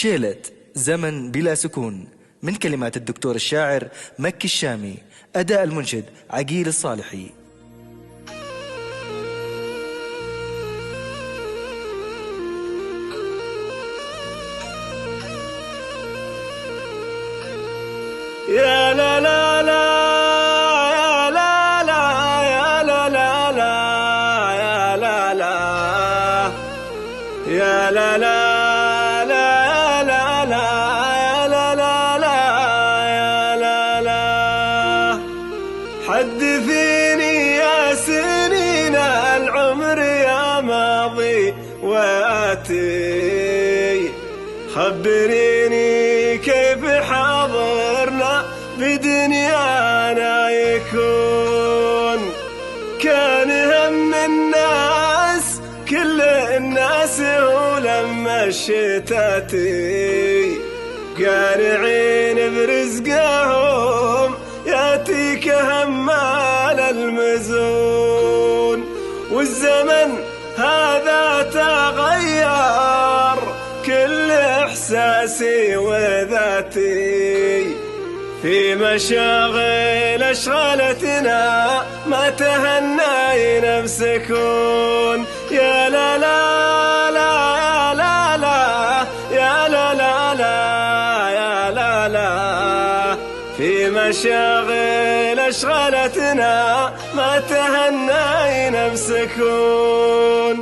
شيلة زمن بلا سكون من كلمات الدكتور الشاعر مكي الشامي، أداء المنشد عقيل الصالحي. يا لا لا لا يا لا لا يا لا لا لا يا لا لا يا لا لا لا يا لا لا يا لا لا لا يا لا لا. حدثيني يا سنين العمر يا ماضي وآتي، خبريني كيف حاضرنا بدنيانا يكون. كان هم الناس كل الناس ولما الشتاتي قارعين برزقهم ياتيك همال المزون. والزمن هذا تغير كل إحساسي وذاتي، في مشاغل أشغلتنا ما تهنى نفسكون. يا لا لا لا يا لا لا يا لا لا لا يا لا لا. في مشاغل أشغلتنا ما تهنى نفسكون.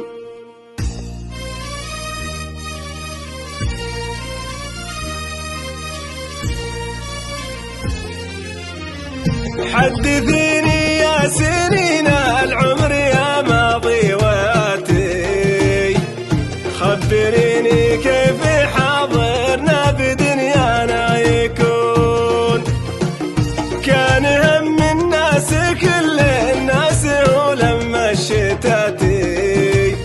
حدثيني يا سنين العمر يا ماضي وآتي، خبريني كيف حاضرنا بدنيانا يكون. كان هم الناس كل الناس ولما الشتاتي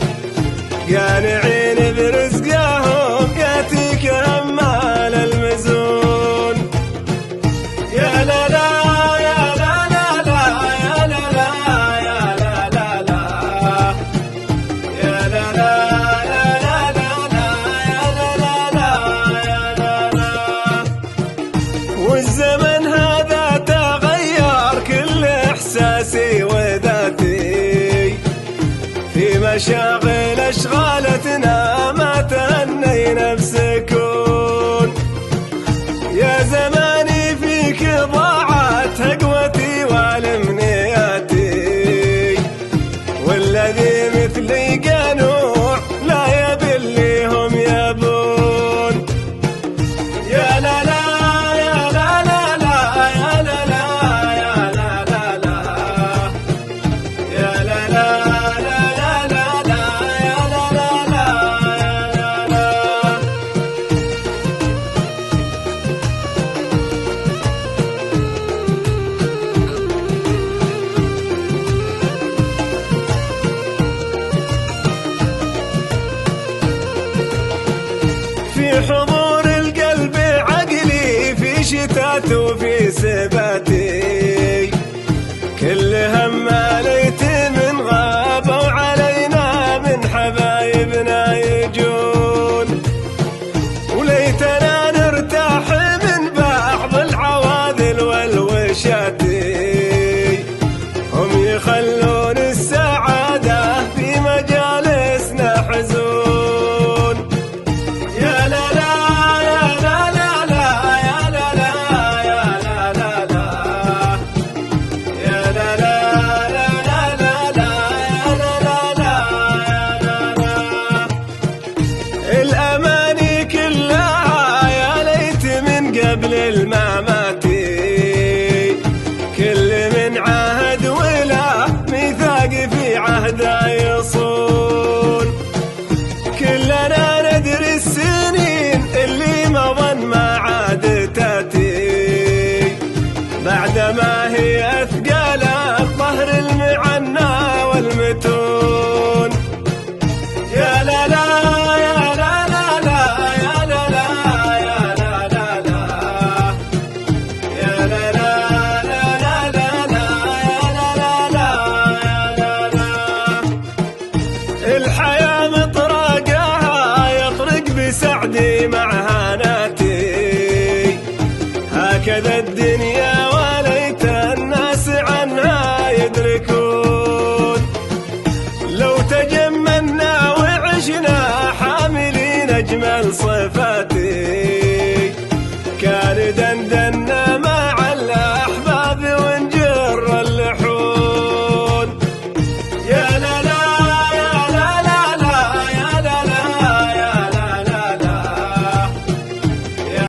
قانعين برزقهم ياتيك همال المزون. يا لا لا والزمن هذا تغير كل إحساسي وذاتي، في مشاغل أشغالتنا ما تهني نفسكون. يا زماني فيك ضاعت هقوتي والمنياتي، والذي مثلي قنوع لا يبي اللي هم يبون. يا لا لا في حضور القلب عقلي، في شتات وفي سباتي